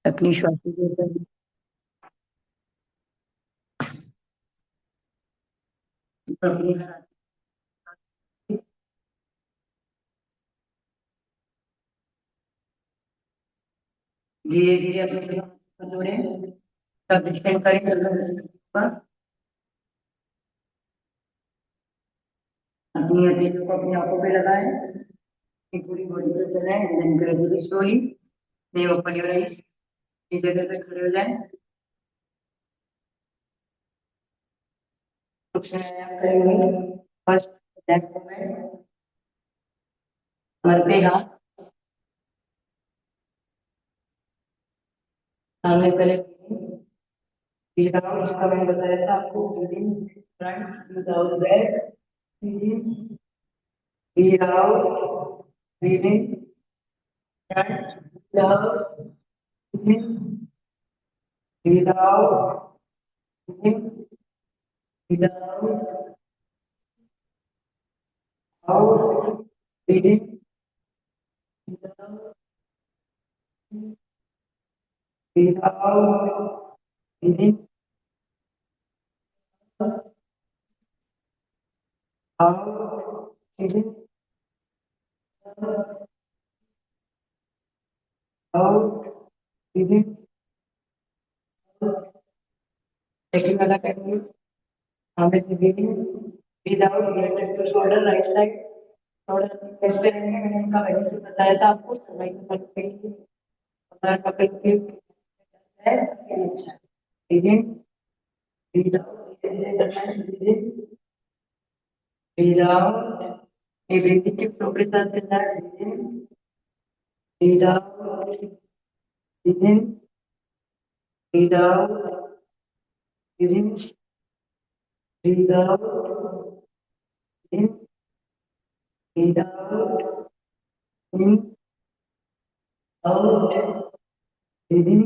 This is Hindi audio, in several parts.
अपनी श्वासों के ऊपर अपनी धीरे धीरे अपने दिमाग को जोड़ें। तब डिपेंड करें अपनी हथेलियों को अपनी आंखों पे लगाएं, अपनी पूरी बॉडी पे चलाएं, then gradually slowly they open your eyes। इस जगह पे खड़े हो जाएं। कुछ प्राणायाम करेंगे। फर्स्ट बैक मूवमेंट, कमर पे हाथ, सामने पहले ब्रीथ आउट, इसका मैंने बताया था आपको। Breathe in front, breathe out back, breathe in, breathe out, breathe in front, breathe out, breathe in, breathe out, breathe in, breathe out, out, breathe in, breathe out, breathe out, breathe in, out, breathe in, out, breathe in, second वाला करेंगे। सामने से breathe in, breathe out, related to shoulder, right side, shoulder chest पे रहेंगे। मैंने इनका बेनिफिट बताया था आपको, सर्वाइकल पे कमर पकड़ के है, अच्छा। breathe in, breathe out, धीरे धीरे करना है, breathe in, breathe out, ये breathing के फ्लो के साथ चलना है। breathe in, breathe out, breathe in, breathe out, breathe in, breathe out, in, breathe out, in, out, breathe in,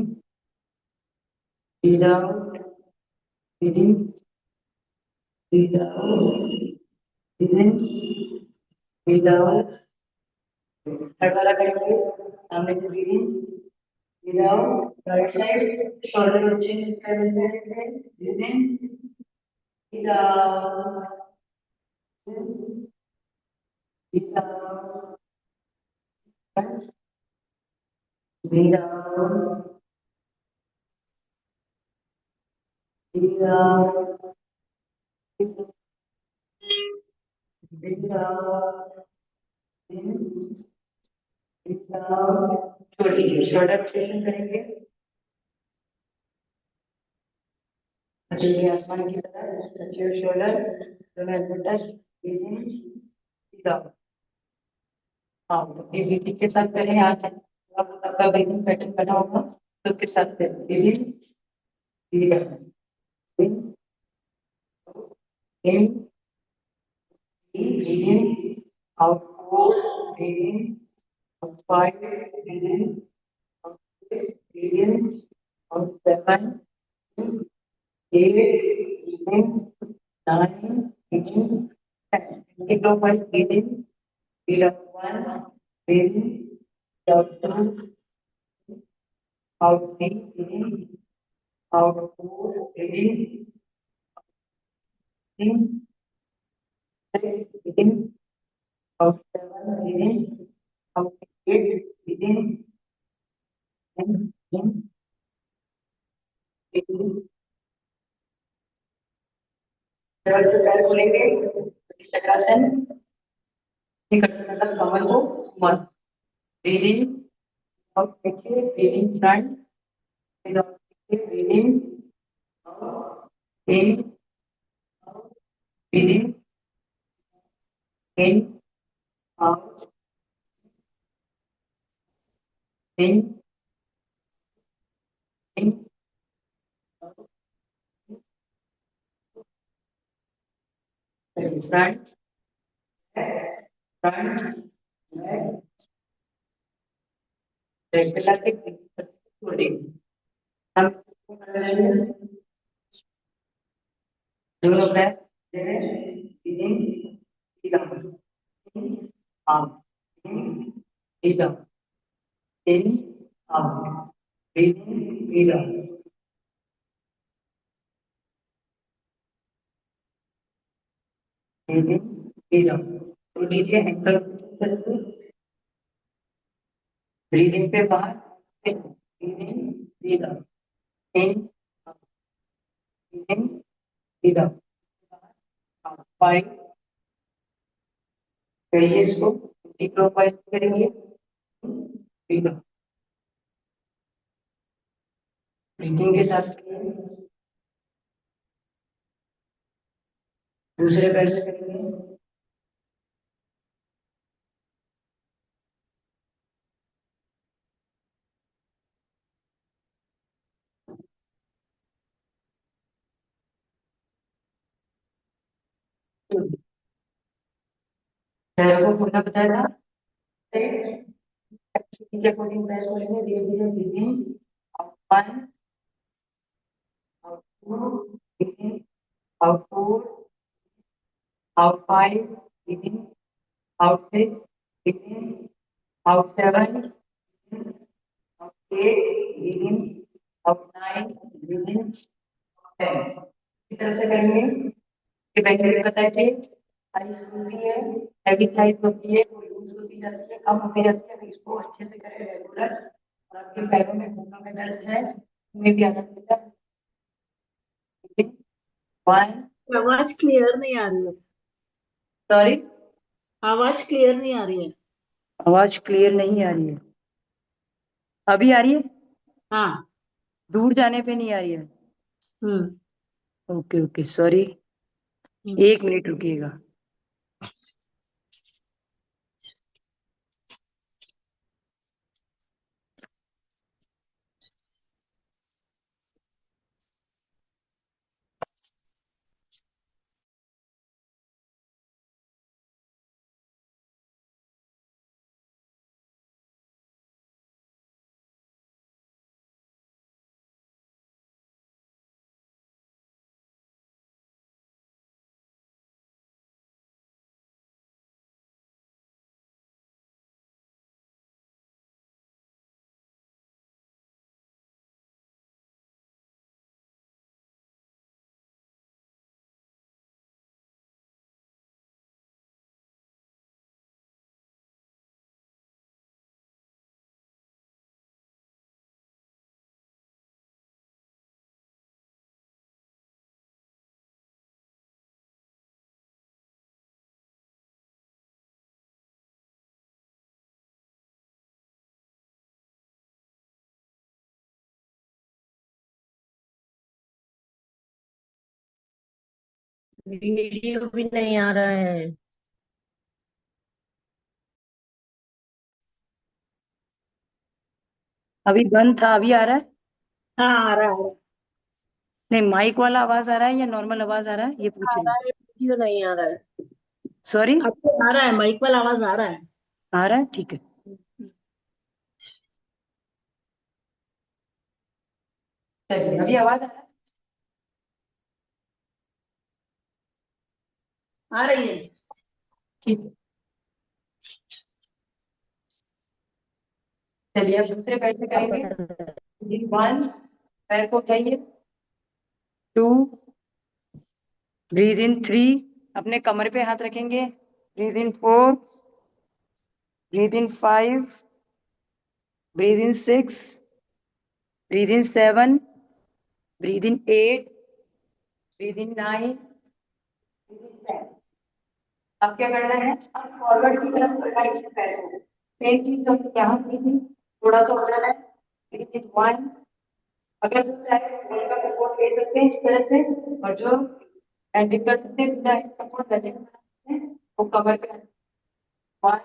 breathe out, breathe in, breathe out, breathe in, breathe out। Third वाला करेंगे। सामने से breathe in, breathe out, right side, shoulder change कर देते हैं। breathe in, breathe out, breathe out, breathe out, breathe out, breathe out, in, breathe out, छोड़िए, शोल्डर एक्सटेंशन करेंगे। चलिए आसमान की तरह, टच योर शोल्डर, दोनों elbow touch, breathe in, breathe out। हाँ, तो ये ब्रीथिंग के साथ करें। आज आपका ब्रीथिंग पैटर्न बना होगा, तो उसके साथ करें। Breathe in, breathe out, in, in, breathe in, out, 4, breathe in, out, 5, breathe in, out, 6, breathe in, out, 7, 8, breathe in, 9, breathe in, 10. Clockwise, breathe in, breathe out, 1, breathe in, breathe out, 2, out, 3, breathe in, out, 4, breathe in, 6, breathe in, out, 7, breathe in, out, 8, breathe in, in, in, level पे पैर खोलेंगे, शकासन, मतलब कमर को घुमा। ब्रीथ इन, आउट, देखिए, breathe in front, breathe out, देखिए, breathe in, out, in, breathe in, out, in, in, front, front, back फैला के छोड़ देंगे। हम दोनों पैर breathe in, breathe out, in, out, in, breathe out, in, out. Breathe in, breathe out, breathe in, breathe out. तो लीजिए एंकल, ब्रीद इन पे बाहर, breathe in, breathe out, in, in, breathe out, 5, करिए इसको क्लॉकवाइज करेंगे, ब्रीद आउट, ब्रीथिंग के साथ दूसरे पैर से करेंगे, पैरों को खोलना बताया था, के अकॉर्डिंग पैर खोलेंगे, धीरे धीरे breathing, one, out two, breathing, out four, out five, breathing, out six, breathing, out seven, out eight, breathing, out nine, breathing, 10। इस तरह से करेंगे कि बैठे बताए थे, थाइस होती है, हैवी थाइस होती है, वो लूज होती जाती है, कम होती जाती है, तो इसको अच्छे से करें रेगुलर। और आपके पैरों में घुटनों में दर्द है, उन्हें भी आदत देता है। वन, आवाज क्लियर नहीं आ रही है। सॉरी, आवाज क्लियर नहीं आ रही है। आवाज क्लियर नहीं आ रही है, अभी आ रही है? हाँ। दूर जाने पे नहीं आ रही है? हम्म। ओके ओके, सॉरी, हम्म। 1 मिनट रुकिएगा। वीडियो भी नहीं आ रहा है। अभी बंद था, अभी आ रहा है? हाँ, आ रहा है। नहीं, माइक वाला आवाज आ रहा है या नॉर्मल आवाज आ रहा है, ये आ पूछ रही रहा हूँ। है, वीडियो नहीं आ रहा है। सॉरी, अब तो आ रहा है, माइक वाला आवाज आ रहा है। आ रहा है, ठीक है। चलिए, अभी आवाज आ रहा है? आ रही है। ठीक है। चलिए, अब दूसरे पैर से करेंगे। वन, पैर को उठाइए, टू, ब्रीद इन, थ्री, अपने कमर पे हाथ रखेंगे, breathe in, four, breathe in, five, breathe in, six, breathe in, seven, breathe in, eight, breathe in, nine, breathe in, 10। अब क्या करना है, अब फॉरवर्ड की तरफ राइट से पैर को, सेम चीज हम यहाँ की थी, थोड़ा सा उठाना है, ब्रीद इन, वन, अगर हल्का सपोर्ट ले सकते हैं इस तरह से, और जो एंडिंग कर सकते हैं बिना सपोर्ट गले में बना सकते हैं, वो कवर कर, one,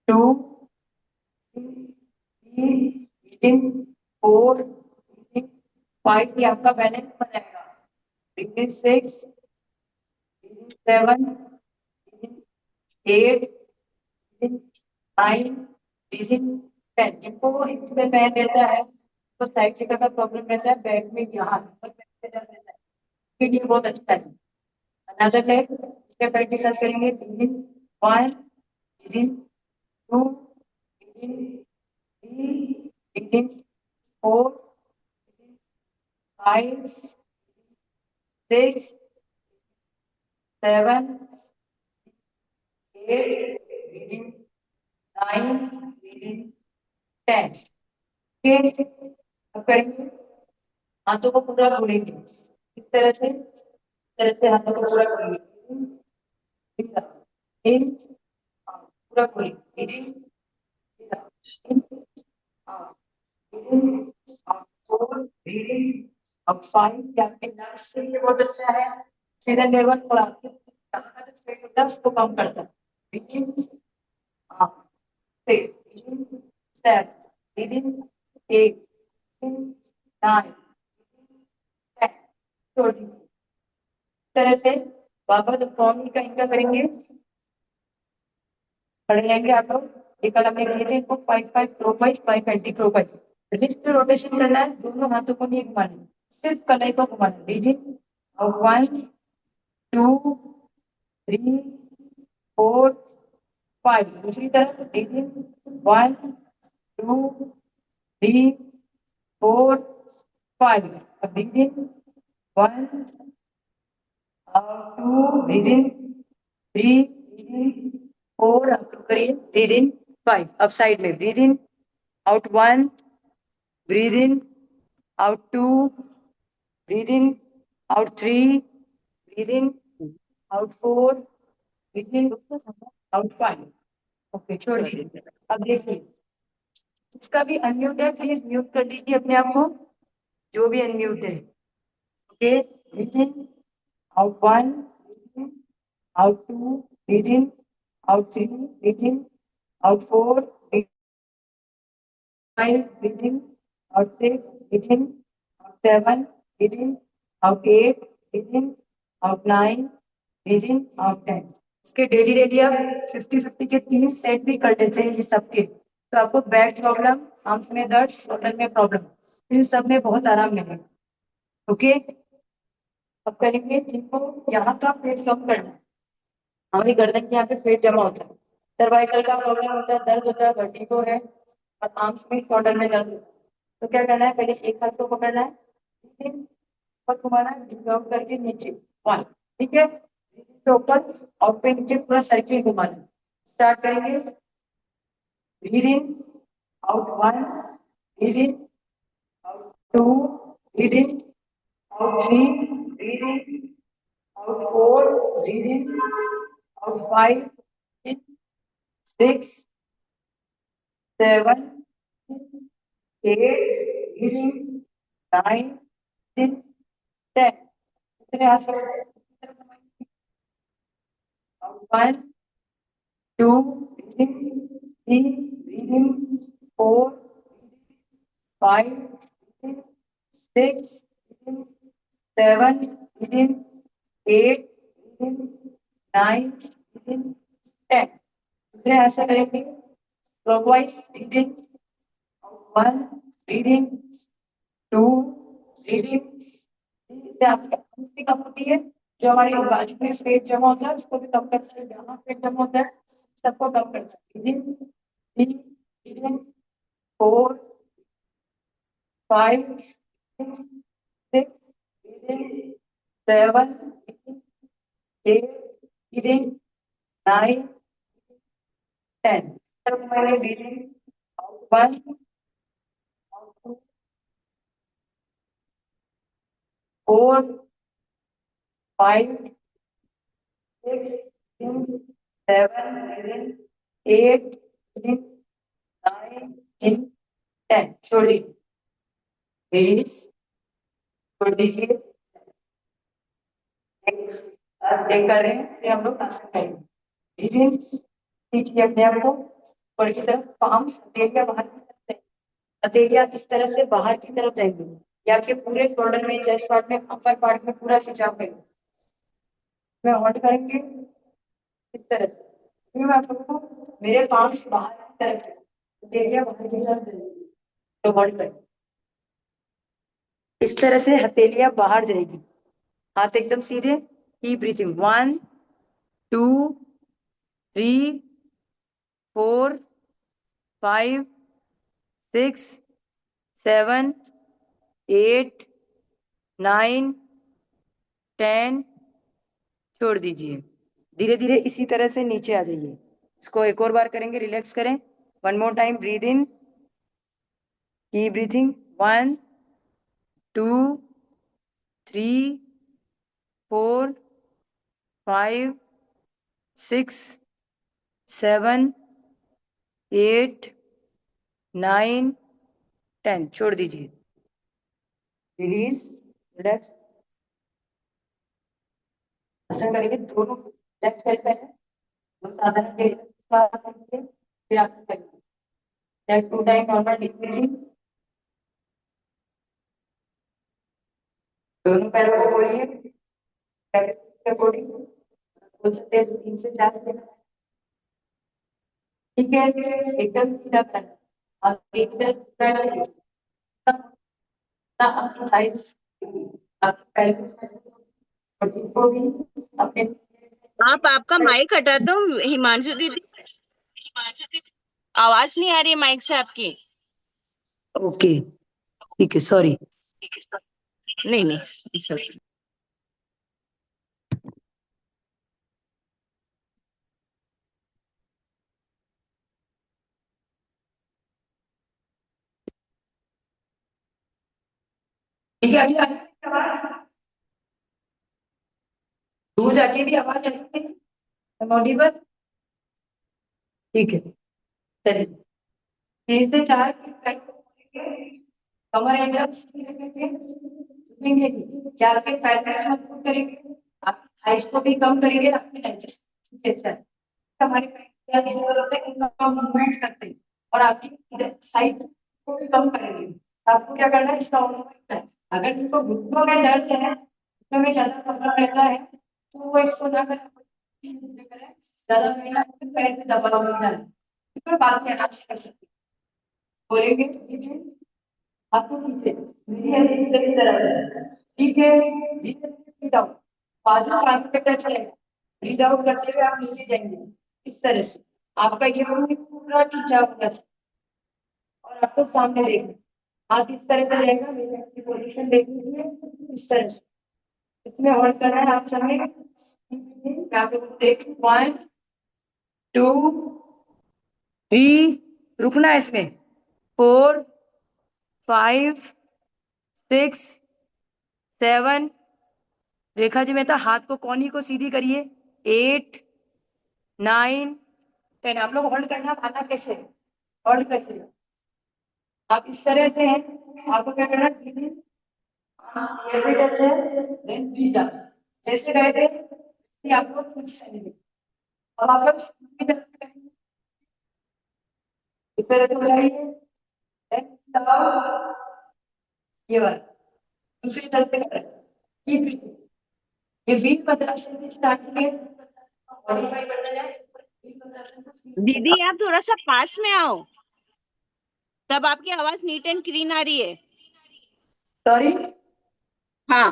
two, three, four, five, ये आपका बैलेंस बनाएगा, breathing, six, seven, eight, nine, breathing, 10। जिनको वो इसमें पैर रहता है तो साइड चेकर का प्रॉब्लम रहता है, बैक में यहाँ बैक में दर्द रहता है, के लिए बहुत अच्छा है। अनदर लेग, इसके पैर के साथ करेंगे, breathing, one, breathing, two, breathing, three, breathing 4, 5, 6, 7, 8, breathing 9, breathing 10. Okay, अब करेंगे हाथों को पूरा घुलेंगे इस तरह से, हाथों को पूरा घुलेंगे इन, पूरा घुलेंगे इन, इन, फोर, ब्रीदिंग, अब 5 क्या आपके नर्व्स से ये बहुत अच्छा है, ऑक्सीजन लेवल और आपके जहाँ का जो स्वेट होता है उसको कम करता है। ब्रीदिंग 6, ब्रीदिंग 7, ब्रीदिंग 8, ब्रीदिंग 9, 10, छोड़ दीजिए। इस तरह से वापस फॉर्म का इनका करेंगे, पढ़ लेंगे आप लोग। एक अलग एक नीचे इनको 5 clockwise 5 anti clockwise. Wrist rotation करना है, दोनों हाथों को नहीं घुमाना है, सिर्फ कलाई को घुमाना है। ब्रीदिंग और 1, 2, 3, 4, 5। दूसरी तरफ ब्रीदिंग 1, 2, 3, 4, 5। अब ब्रीदिंग 1 और 2, ब्रीदिंग 3, ब्रीदिंग 4, अप टू करिए ब्रीदिंग 5। अब साइड में breathing out 1, breathe in, out 2, breathe in, out 3, breathe in, out 4, breathe in, out 5। Okay, छोड़ दीजिए। अब देखिए इसका भी अनम्यूट है, प्लीज म्यूट कर दीजिए अपने आप को, जो भी अनम्यूट है। Okay, breathe in, out 1, breathe in, out 2, breathe in, out 3, breathe in, out 4, 5, breathe in, out 6, breathe in, out 7, breathe in, out 8, breathe in, out 9, breathe in, out 10। इसके डेली आप 50-50 के 3 सेट भी कर लेते हैं ये सबके, तो आपको बैक प्रॉब्लम, आर्म्स में दर्द, शोल्डर में प्रॉब्लम, इन सब में बहुत आराम मिलेगा। ओके, अब करेंगे जिनको यहाँ का पेट कम करना है, हमारी गर्दन के यहाँ पे पेट जमा होता है, सर्वाइकल का प्रॉब्लम होता है, दर्द होता है, वर्टिगो है और आर्म्स में शोल्डर में दर्द होता है। तो क्या करना है, पहले एक हाथ को पकड़ना है, तीन ऊपर घुमाना है, डिजॉल्व करके नीचे 1, ठीक है, तो ऊपर और पे नीचे पूरा सर्किल घुमाना। स्टार्ट करेंगे, breathe in, out 1, breathe in, out 2, breathe in, out 3, breathe in, out 4, breathe in, out 5, 6, 7, 8, breathe इन, 9, 10, 1, 2, 3, 4, 5, 6, 7, 8, 9, 10। दूसरे ऐसा करेंगे क्लॉकवाइज, ब्रीदिंग 1, ब्रीदिंग 2, ब्रीदिंग, इससे आपकी आंख भी कम होती है, जो हमारी बाजू में पेट जमा होता है उसको भी कम कर सकते हैं, जहाँ पेट जमा होता है सबको कम कर सकते हैं। 3, 4, 5, 6, 7, 8, 9, 10। मैंने ब्रीदिंग 1, 2, 4, 5, 6, 7, 8, 9, 10। छोड़ दीजिए, रिलीज, छोड़ दीजिए। एक कर रहे हैं, फिर हम लोग आसन करेंगे। ब्रीदिंग कीजिए अपने आप को ऊपर की तरफ, पाम्स हथेलियां बाहर की तरफ, हथेलियां इस तरह से बाहर की तरफ जाएंगे, या आपके पूरे शोल्डर में, चेस्ट पार्ट में, अपर पार्ट में पूरा खिंचाव करेंगे। मैं होल्ड करेंगे इस तरह से, फिर मैं आप लोगों को मेरे पाम्स बाहर की तरफ है, हथेलियां बाहर की तरफ जाएंगी, तो होल्ड करें इस तरह से, हथेलियां बाहर जाएगी, हाथ एकदम सीधे। कीप ब्रीथिंग 1, 2, 3, 4, 5, 6, 7, 8, 9, 10, छोड़ दीजिए। धीरे धीरे इसी तरह से नीचे आ जाइए। इसको एक और बार करेंगे, रिलैक्स करें। One more time, breathe in, की ब्रीथिंग, 1, 2, 3, 4, 5, 6, 7, 8, 9, 10, छोड़ दीजिए। Release, relax. ऐसा करेंगे दोनों, रिलैक्स करें पहले, तो साधारण करेंगे, फिर आप करेंगे। Take 2 time normal deep breathing। दोनों पैरों को मोड़िए, अकॉर्डिंग बोल सकते हैं 3 से 4 दिन। ठीक है, एकदम सीधा करना और एकदम पैर ना अपनी साइड्स, आपके पैर और इनको भी अपने। आप आपका माइक हटा दो हिमांशु दीदी, आवाज नहीं आ रही है माइक से आपकी। ओके, ठीक है, सॉरी। नहीं नहीं it's okay। ठीक है, अभी आ रही है आवाज? दूर जाके भी आवाज आ रही है ऑडिबल? ठीक है, चलिए 3 से 4 कमर एकदम स्थिर रखेंगे, झुकेंगे नहीं। 4 के पैर मजबूत करेंगे, आप आइस को भी कम करेंगे, आपके डाइजेशन अच्छा है। हमारे पैर होते हैं, उनका मूवमेंट करते हैं और आपकी साइड को भी कम करेंगे। तो आपको क्या करना है, इसका मूवमेंट है। अगर इनको घुटनों में दर्द है, घुटनों में ज्यादा प्रॉब्लम रहता है, तो वो इसको ना करें, ज्यादा पैर में दबाव मिलता है, तो बाद में आराम से कर सकते हैं। बोलेंगे आपको पीछे धीरे की तरफ, ठीक है, धीरे ब्रीद आउट, बाजू कान पे टच रहेगा। ब्रीद आउट करते हुए आप नीचे जाएंगे इस तरह से। आपका ये मुंह पूरा खींचा हुआ है और आपको सामने देखना, हाथ इस तरह से रहेगा, मेरे हाथ की पोजीशन देखनी है इस तरह से। इसमें होल्ड करना है आप सामने, यहाँ पे देख 1, 2, 3, रुकना है इसमें, 4, 5, 6, 7, रेखा जी मेहता हाथ को कोहनी को सीधी करिए, 8, 9, 10। आप लोग होल्ड करना, खाना कैसे होल्ड कैसे, आप इस तरह से हैं। आपको क्या करना है, देन ब्रीथ आउट, जैसे गए थे कि आप लोग कुछ चलेंगे। अब आप लोग इस तरह से बुलाइए, देन दबाओ, ये वाला दूसरी तरफ से कर, कीप ब्रीथिंग। ये 20% से स्टार्टिंग है, 45% है। दीदी आप थोड़ा सा पास में आओ, तब आपकी आवाज नीट एंड क्लीन आ रही है। सॉरी, हाँ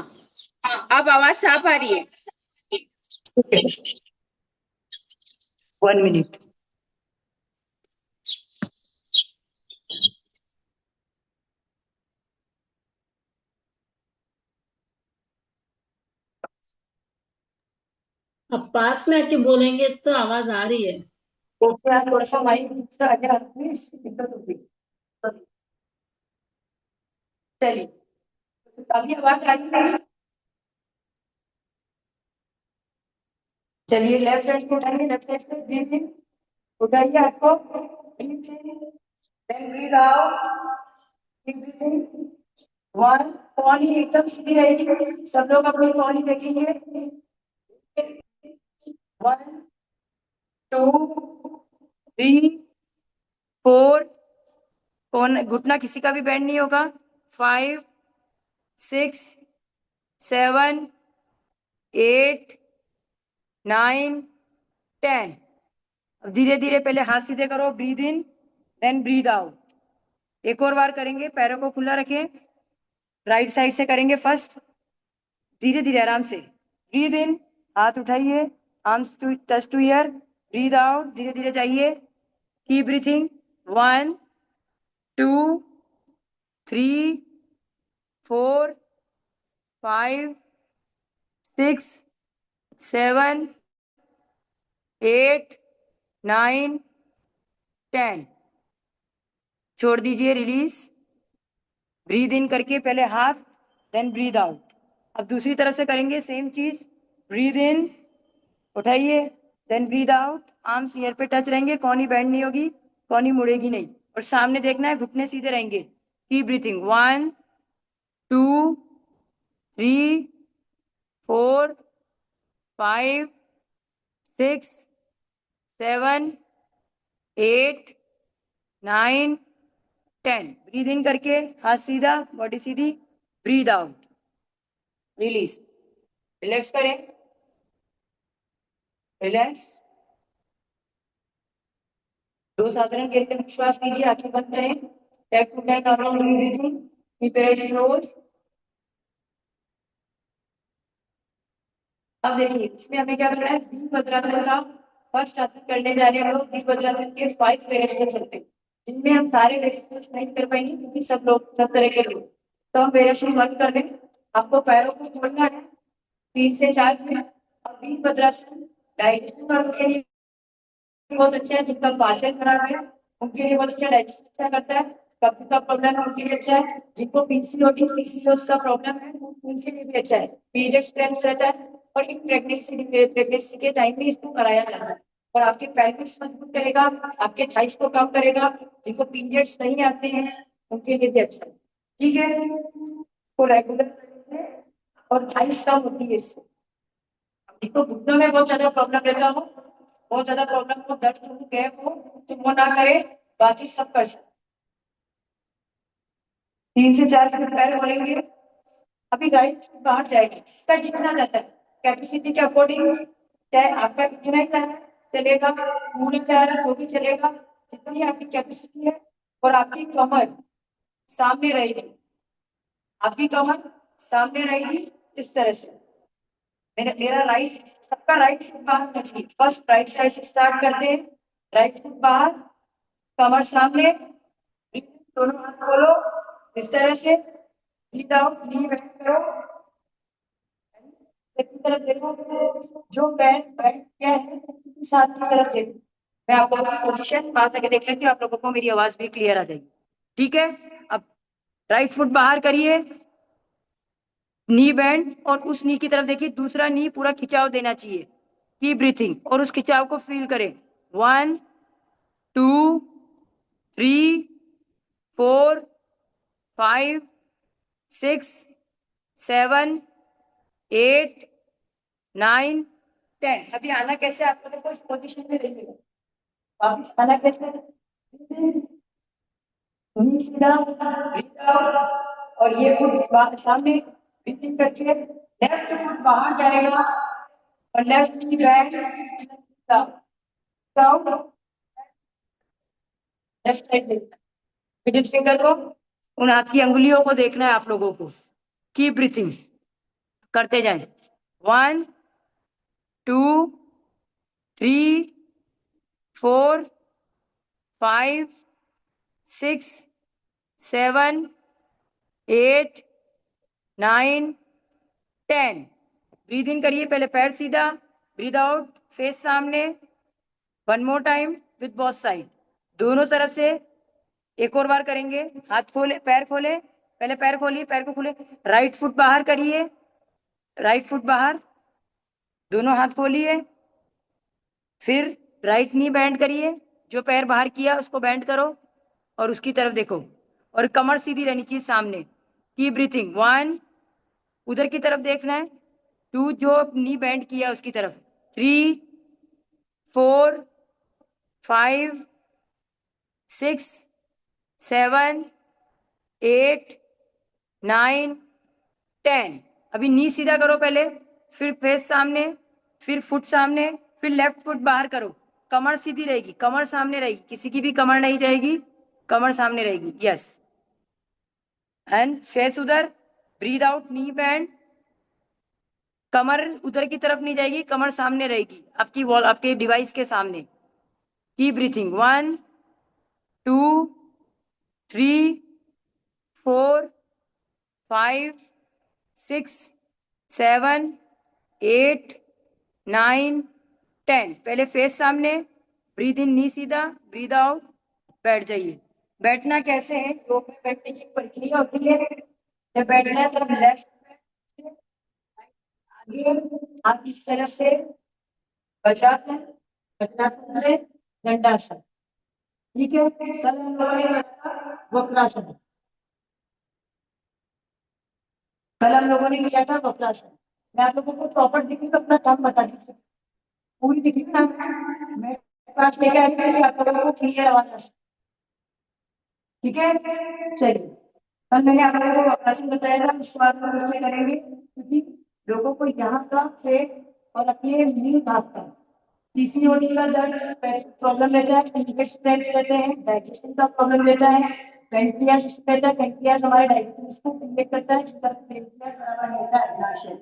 अब आवाज साफ आ रही है। 1 मिनट। अब पास में आके बोलेंगे तो आवाज आ रही है। तो क्या थोड़ा सा माइक से आगे रखते हैं, इससे दिक्कत होगी। चलिए, अभी आवाज आ रही है? चलिए लेफ्ट हैंड को उठाइए, लेफ्ट हैंड से ब्रीथ इन, उठाइए आपको, breathe in, then breathe out, keep breathing. 1, पौनी एकदम सीधी रहेगी, सब लोग अपनी पौनी देखेंगे। 1, 2, 3, 4, कौन घुटना किसी का भी बैंड नहीं होगा, 5, 6, 7, 8, 9, 10। अब धीरे धीरे पहले हाथ सीधे करो, breathe in then breathe out. एक और बार करेंगे, पैरों को खुला रखें, राइट साइड से करेंगे फर्स्ट, धीरे धीरे आराम से। ब्रीद इन, हाथ उठाइए, arms to touch to ear, breathe out, धीरे धीरे जाइए, कीप ब्रीथिंग। 1, 2, 3 4 5 6 7 8 9 10। छोड़ दीजिए, रिलीज। ब्रीद इन करके पहले हाथ, देन ब्रीद आउट। अब दूसरी तरफ से करेंगे सेम चीज। ब्रीद इन, उठाइए, then breathe out. Arms ear पे टच रहेंगे, कौनी बेंड नहीं होगी, कौनी मुड़ेगी नहीं, और सामने देखना है, घुटने सीधे रहेंगे। Keep breathing. 1 2 3 4 5 6 7 8 9 10। ब्रीद इन करके हाथ सीधा, बॉडी सीधी, ब्रीद आउट, रिलीज। रिलैक्स करें, रिलैक्स। दो साधारण गहरे विश्वास कीजिए, आंखें बंद करें। Take two take normal breathing, keep your eyes closed. अब देखिए, इसमें हमें क्या करना है, वीरभद्रासन का फर्स्ट आसन करने जा रहे हैं हम लोग। वीरभद्रासन के 5 वेरिएशंस चलते हैं, जिनमें हम सारे वेरिएशंस नहीं कर पाएंगे क्योंकि सब लोग सब तरह के लोग। तो हम वेरिएशन 1 कर लें। आपको पैरों को खोलना है 3 से 4 मिनट। और वीरभद्रासन डाइजेशन के लिए बहुत अच्छा है, जिनका पाचन खराब है उनके लिए बहुत अच्छा, डाइजेशन अच्छा करता है। कब्ज का प्रॉब्लम है उनके लिए अच्छा है। जिनको पीसीओडी पीसीओएस का प्रॉब्लम है उनके लिए भी अच्छा है। पीरियड्स पेन्स रहता है, और इन प्रेगनेंसी के टाइम में इसको कराया जाता है। और आपके पेल्विस मजबूत करेगा, आपके थाइस को कम करेगा। जिनको पीरियड्स नहीं आते हैं उनके लिए भी अच्छा है, ठीक है। तो रेगुलर करने से और थाइस कम होती है इससे। जिनको घुटनों में बहुत ज्यादा प्रॉब्लम रहता हो, बहुत ज्यादा प्रॉब्लम हो, दर्द हो, गैप हो, तो वो ना करे, बाकी सब कर सकते। 3 से 4 फुट पैर खोलेंगे। अभी राइट फुट बाहर जाएगी, जिसका जितना जाता है कैपेसिटी के अकॉर्डिंग, चाहे आपका इतना ही चलेगा, पूरी चाह रहा वो भी चलेगा, जितनी आपकी कैपेसिटी है। और आपकी कमर सामने रहेगी, आपकी कमर सामने रहेगी इस तरह से। मेरा राइट, सबका राइट फुट बाहर रखिए। फर्स्ट राइट साइड से स्टार्ट करते हैं। राइट फुट बाहर, कमर सामने, दोनों हाथ खोलो इस तरह से। ब्रीथ आउट, नी बेंड करो, की तरफ देखो, जो बैंड बैंड क्या है साथ की तरफ देखो। मैं आप लोगों की पोजीशन पास आके देख लेती हूँ, आप लोगों को मेरी आवाज भी क्लियर आ जाएगी, ठीक है। अब राइट फुट बाहर करिए, नी बैंड, और उस नी की तरफ देखिए, दूसरा नी पूरा खिंचाव देना चाहिए। की ब्रीथिंग, और उस खिंचाव को फील करें। 1 2 3 4 5 6 7 8 9 10। अभी आना कैसे, आप लोगों को इस पोजीशन में देखिएगा। वापिस आना कैसे, सीधा, और ये फुट सामने ब्रीथिंग करके लेफ्ट फुट बाहर जाएगा, और लेफ्ट की बैक डाउन, लेफ्ट साइड देखना। मिडिल फिंगर को, उन हाथ की अंगुलियों को देखना है आप लोगों को। कीप ब्रीथिंग करते जाएं। 1 2 3 4 5 6 7 8 9 10। ब्रीद इन करिए, पहले पैर सीधा, ब्रीद आउट, फेस सामने। 1 more time with both side, दोनों तरफ से एक और बार करेंगे। हाथ खोले, पैर खोले, पहले पैर खोलिए, पैर को खोले, राइट फुट बाहर करिए, राइट फुट बाहर, दोनों हाथ खोलिए, फिर राइट नी बैंड करिए, जो पैर बाहर किया उसको बैंड करो और उसकी तरफ देखो, और कमर सीधी रहनी चाहिए सामने। की ब्रीथिंग। 1, उधर की तरफ देखना है। 2, जो नी बैंड किया उसकी तरफ। 3 4 5 6 7 8 9 10। अभी नी सीधा करो पहले, फिर फेस सामने, फिर फुट सामने, फिर लेफ्ट फुट बाहर करो। कमर सीधी रहेगी, कमर सामने रहेगी, किसी की भी कमर नहीं जाएगी, कमर सामने रहेगी। यस, एंड फेस उधर, ब्रीद आउट, नी बैंड, कमर उधर की तरफ नहीं जाएगी, कमर सामने रहेगी आपकी वॉल, आपके डिवाइस के सामने। की ब्रीथिंग। 1 2 3 4 5 6 7 8 9 10। पहले फेस सामने, ब्रीद इन, नी सीधा, ब्रीद आउट, बैठ जाइए। बैठना कैसे है, योग में बैठने की प्रक्रिया होती है। जब बैठना है तब लेफ्ट आगे हाथ इस तरह से, वज्रासन, वज्रासन से दंडासन। ठीक है, कल हम लोगों ने किया वक्रासन। कल हम लोगों ने किया था वक्रासन। मैं आप लोगों को प्रॉपर दिखी तो अपना थंब बता दीजिए, पूरी दिखी ना। मैं पास लेके आई थी, आप लोगों को क्लियर आवाज आ सके। ठीक है, चलिए। कल मैंने आप लोगों को वक्रासन बताया था, इस बार हम उससे करेंगे, क्योंकि लोगों को यहाँ का पेट और अपने मूल भाग का पीसीओडी का दर्द प्रॉब्लम रहता है, स्ट्रेस रहते हैं, डाइजेशन का प्रॉब्लम रहता है, पेनक्रियास रहता है, पेनक्रियास हमारे डायबिटीज को क्रिएट करता है, जिसका पेनक्रियास बराबर रहता है अग्नाशय।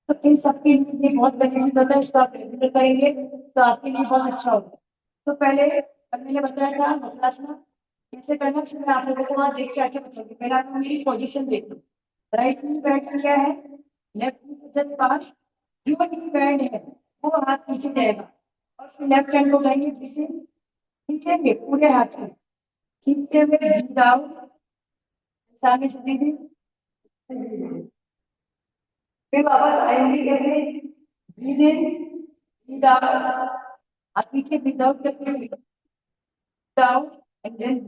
तो इन सब के लिए ये बहुत बेनिफिट होता है, इसको आप रेगुलर करेंगे तो आपके लिए बहुत अच्छा होगा। तो पहले कल मैंने बताया था वक्रासन कैसे करना, फिर मैं आप लोगों को वहां देख के आके बताऊंगी। पहले आप लोग मेरी पोजीशन देख लो। राइट नी बैंड किया है, लेफ्ट नी के जस्ट पास, जो नी बैंड है वो हाथ पीछे जाएगा और फिर लेफ्ट हैंड को उठाएंगे, पीछे खींचेंगे पूरे हाथ में, खींचते हुए ब्रीथ आउट, सामने से ब्रीथ इन, फिर वापस आएंगे करके ब्रीथ इन, ब्रीथ आउट, हाथ पीछे, ब्रीथ आउट करके ब्रीथ आउट एंड देन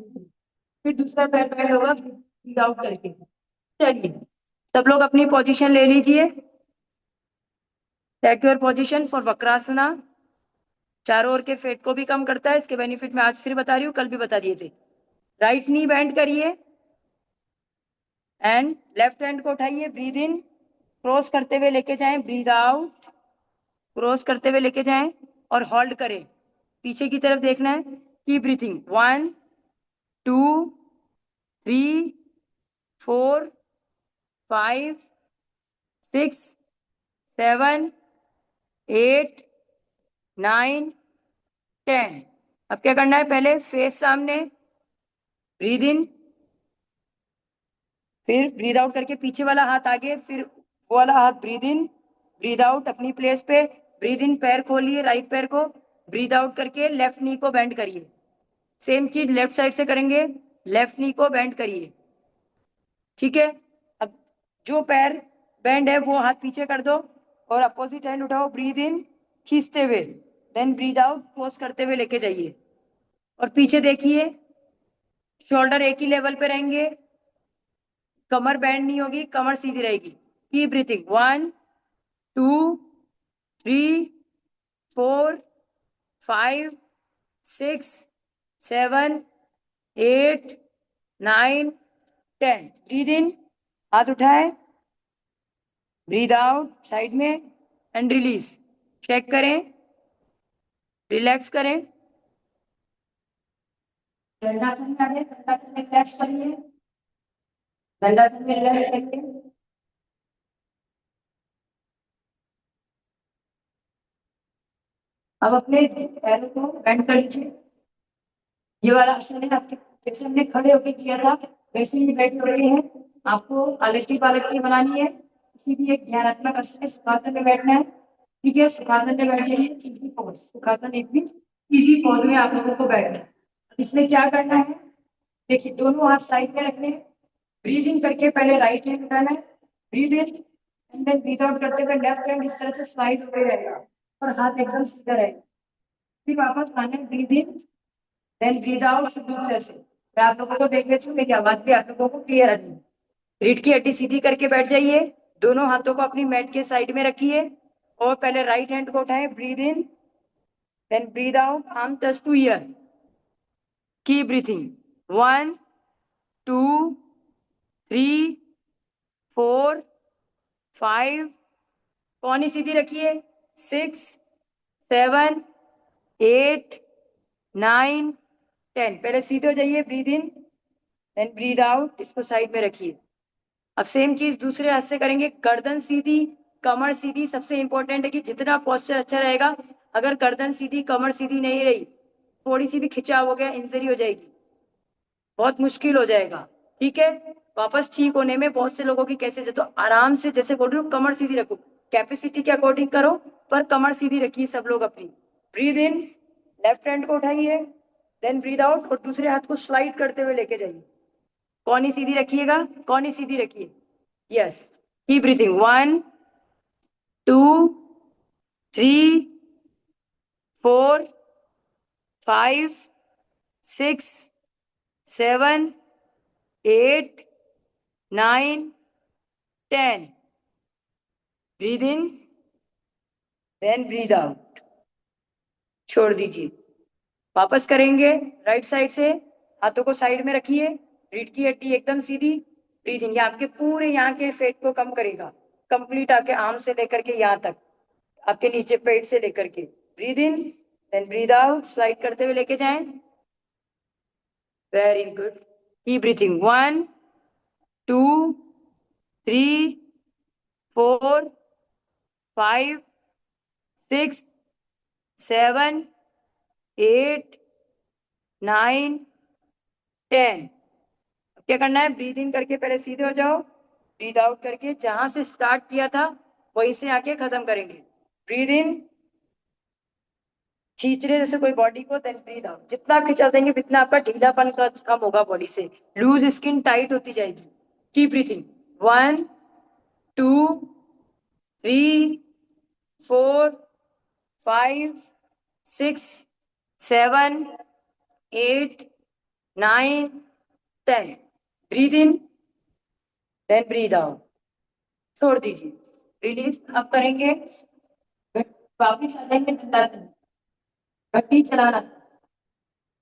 फिर दूसरा पैर बैंड होगा, ब्रीथ आउट करके। चलिए, सब लोग अपनी पोजीशन ले लीजिए। Take your position for Vakrasana. चारों ओर के फेट को भी कम करता है, इसके बेनिफिट मैं आज फिर बता रही हूँ, कल भी बता दिए थे। राइट नी बेंड करिए एंड लेफ्ट हैंड को उठाइए, ब्रीद इन, क्रॉस करते हुए लेके जाएं, ब्रीद आउट, क्रॉस करते हुए लेके जाएं और होल्ड करें। पीछे की तरफ देखना है, की ब्रीथिंग, 1 2 3 4 5 6 7 8 9 10। अब क्या करना है, पहले फेस सामने, ब्रीद इन, फिर ब्रीद आउट करके पीछे वाला हाथ आगे, फिर वो वाला हाथ, ब्रीद इन, ब्रीद आउट अपनी प्लेस पे, ब्रीद इन, पैर खोलिए राइट पैर को, ब्रीद आउट करके लेफ्ट नी को बेंड करिए। सेम चीज लेफ्ट साइड से करेंगे, लेफ्ट नी को बेंड करिए। ठीक है, अब जो पैर बेंड है वो हाथ पीछे कर दो और अपोजिट हैंड उठाओ, ब्रीद इन खींचते हुए, देन ब्रीद आउट क्रॉस करते हुए लेके जाइए और पीछे देखिए, शोल्डर एक ही लेवल पे रहेंगे, कमर बैंड नहीं होगी, कमर सीधी रहेगी। की ब्रीथिंग, 1 2 3 4 5 6 7 8 9 10। ब्रीद इन, हाथ उठाए, ब्रीद आउट साइड में एंड रिलीज। चेक करें, रिलैक्स करें। दंडासन में आ गए, दंडासन में रिलैक्स करिए, दंडासन में रिलैक्स करिए। अब अपने पैरों को बेंड कर लीजिए। ये वाला आसन है आपके, जैसे हमने खड़े होके किया था वैसे ही बैठे होके हैं। आपको आलटी पालटी बनानी है, किसी भी एक ध्यानात्मक आसन में सुखासन में बैठना है। ठीक है, सुखासन में बैठ जाइए, इजी पोज, सुखासन एक मीन्स इजी पोज में आप लोगों को बैठना है। इसमें क्या करना है, देखिए दोनों हाथ साइड में रखने हैं, ब्रीद इन करके पहले राइट हैंड उठाना है, breathe in and then breathe out करते हुए लेफ्ट हैंड इस तरह से स्लाइड होकर रहेगा और हाथ एकदम सीधा रहेगा। फिर वापस आना है, breathe in then breathe out, फिर दूसरे से। मैं आप लोगों को देख लेती हूँ, मेरी आवाज भी आप लोगों को क्लियर आती है। रीढ़ की हड्डी सीधी करके बैठ जाइए, दोनों हाथों को अपनी मैट के साइड में रखिए और पहले राइट हैंड को उठाएं, breathe in then breathe out, arm touch to ear. Keep breathing, 1 2 3 4 5, कौनी सीधी रखिए, 6 7 8 9 10। पहले सीधे हो जाइए, breathe in then breathe out, इसको साइड में रखिए। अब सेम चीज दूसरे हाथ से करेंगे, गर्दन सीधी, कमर सीधी। सबसे इंपॉर्टेंट है कि जितना पोस्चर अच्छा रहेगा, अगर गर्दन सीधी कमर सीधी नहीं रही, थोड़ी सी भी खिंचाव हो गया, इंजरी हो जाएगी, बहुत मुश्किल हो जाएगा। ठीक है। वापस ठीक होने में बहुत से लोगों की कैसे, तो आराम से जैसे बोल रही हूँ, कमर सीधी रखो, कैपेसिटी के अकॉर्डिंग करो, पर कमर सीधी रखिए सब लोग अपनी। ब्रीद इन, लेफ्ट हैंड को उठाइए, देन ब्रीद आउट और दूसरे हाथ को स्लाइड करते हुए लेके जाइए। कौनी सीधी रखिएगा, कौनी सीधी रखिए, yes. Keep breathing, 1 2 3 4 5 6 7 8 9 10। Breathe in, then breathe out, छोड़ दीजिए। वापस करेंगे राइट साइड से, हाथों को साइड में रखिए, रीढ़ की हड्डी एकदम सीधी। ब्रीद इन, ये आपके पूरे यहाँ के फेट को कम करेगा, कंप्लीट आपके आर्म से लेकर के यहाँ तक, आपके नीचे पेट से लेकर के। Breathe in, then breathe out, slide करते हुए लेके जाएं। Very good. Keep breathing, 1 2 3 4 5 6 7 8 9 10। क्या करना है, ब्रीद इन करके पहले सीधे हो जाओ, ब्रीद आउट करके जहां से स्टार्ट किया था वहीं से आके खत्म करेंगे। ब्रीद इन, खींच रहे जैसे कोई बॉडी को, देन ब्रीद आउट। जितना आप खिंचा देंगे उतना आपका ढीलापन का कम होगा बॉडी से, लूज स्किन टाइट होती जाएगी। Keep breathing, 1 2 3 4 5 6 7 8 9 10। Breathe in, then breathe out, छोड़ दीजिए, रिलीज। अब करेंगे, वापिस आ जाएंगे दंडासन, गड्डी चलाना।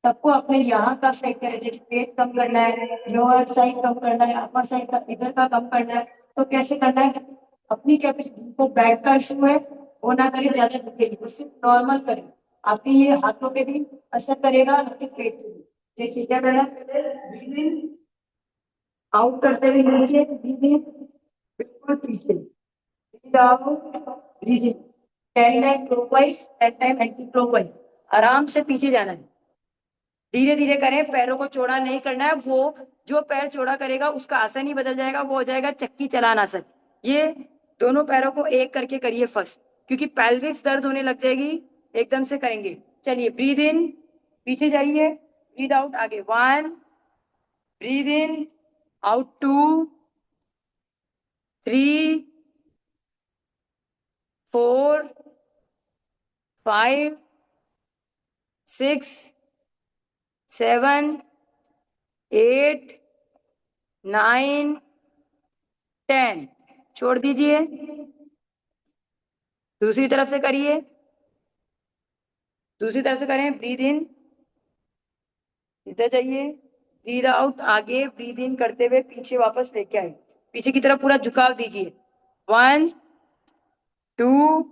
सबको अपने यहाँ का स्ट्रेट करें, जैसे पेट कम करना है, लोअर साइड कम करना है, अपर साइड का इधर का कम करना है, तो कैसे करना है, अपनी कैपेसिटी को, बैक का इशू है वो ना करें, ज्यादा दुखेगी तो सिर्फ नॉर्मल करें। आपके ये हाथों पे भी असर करेगा, आपके पेट पे भी। देखिए क्या करना है, ब्रीद इन, आउट करते हुए नीचे, ब्रीद इन, बिल्कुल पीछे, breathe out, breathe in, 10 time clockwise, 10 time anti clockwise. आराम से पीछे जाना है, धीरे धीरे करें, पैरों को चौड़ा नहीं करना है। वो जो पैर चौड़ा करेगा उसका आसन ही बदल जाएगा, वो हो जाएगा चक्की चलान आसन। ये दोनों पैरों को एक करके करिए फर्स्ट, क्योंकि पेल्विक्स दर्द होने लग जाएगी एकदम से करेंगे। चलिए, ब्रीद इन, पीछे जाइए, ब्रीद आउट, आगे 1, ब्रीद इन, आउट 2 3 4 5 6 7 8 9 10। छोड़ दीजिए, दूसरी तरफ से करिए, दूसरी तरफ से करें। ब्रीद इन, इधर जाइए, ब्रीद आउट, आगे ब्रीद इन करते हुए पीछे वापस लेके आए, पीछे की तरफ पूरा झुकाव दीजिए। 1 2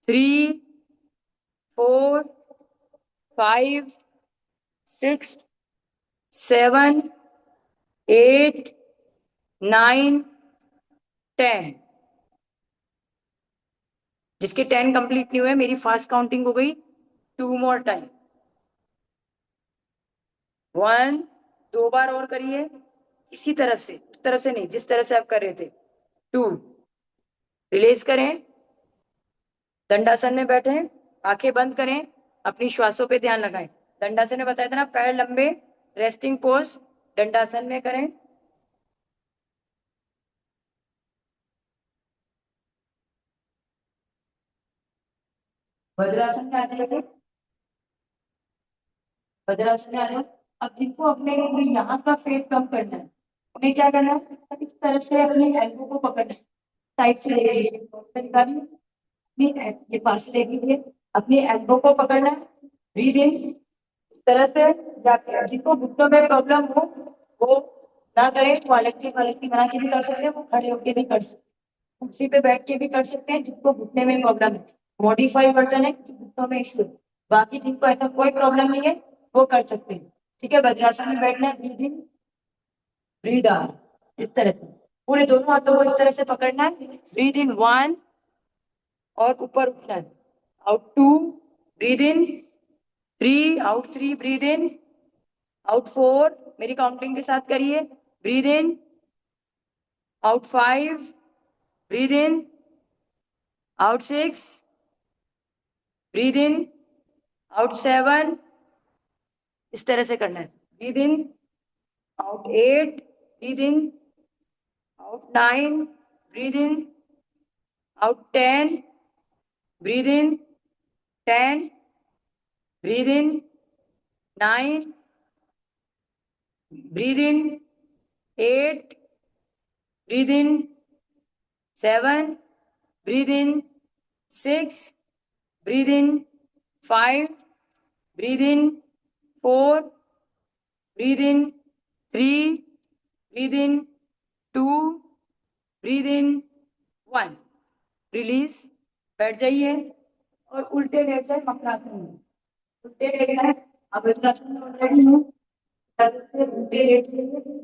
3 4 5 6 7 8 9 10। जिसके 10 कंप्लीट नहीं हुए, मेरी फास्ट काउंटिंग हो गई, 2 मोर टाइम, 1, 2 बार और करिए, इसी तरफ से, उस तरफ से नहीं, जिस तरफ से आप कर रहे थे। 2, रिलीज करें, दंडासन में बैठे, आंखें बंद करें, अपनी श्वासों पे ध्यान लगाएं। दंडासन में बताया था ना, पैर लंबे, रेस्टिंग पोज, दंडासन में करें। वज्रासन में आ जाइए, वज्रासन में आ जाओ। अब जिनको अपने यहाँ का फेट कम करना है, उन्हें क्या करना है, इस तरह से अपनी एल्बो को पकड़ना है, साइड से ले लीजिए, अपनी ये पास ले लीजिए, अपनी एल्बो को पकड़ना है, ब्रीद इन, इस तरह से जाके। जिनको घुटनों में प्रॉब्लम हो वो ना करें, वो अलग बना के भी कर सकते हैं, वो खड़े होके भी कर सकते हैं, कुर्सी पे बैठ के भी कर सकते हैं। जिनको घुटने में प्रॉब्लम है, मॉडिफाइड वर्जन है कि घुटनों में इश्यू, बाकी जिनको ऐसा कोई प्रॉब्लम नहीं है वो कर सकते हैं। ठीक है, वज्रासन में बैठना है, ब्रीद इन, ब्रीद आउट, इस तरह से पूरे दोनों हाथों को इस तरह से पकड़ना है। ब्रीद इन 1 और ऊपर उठना है, out 2, breathe in 3, out 3, breathe in, out 4, मेरी काउंटिंग के साथ करिए। Breathe in, out 5, breathe in, out 6, breathe in, out 7, इस तरह से करना है। Breathe in, out 8, breathe in, out 9, breathe in, out 10, breathe in, 10, breathe in, 9, breathe in, 8, breathe in, 7, breathe in, 6, breathe in, 5, breathe in, 4, breathe in, 3, breathe in, 2, breathe in, 1, release. बैठ जाइए और उल्टे लेट जाए मकरासन में। उल्टे लेटना है, अब वज्रासन में ऑलरेडी हूँ, वज्रासन से उल्टे लेट जाइए।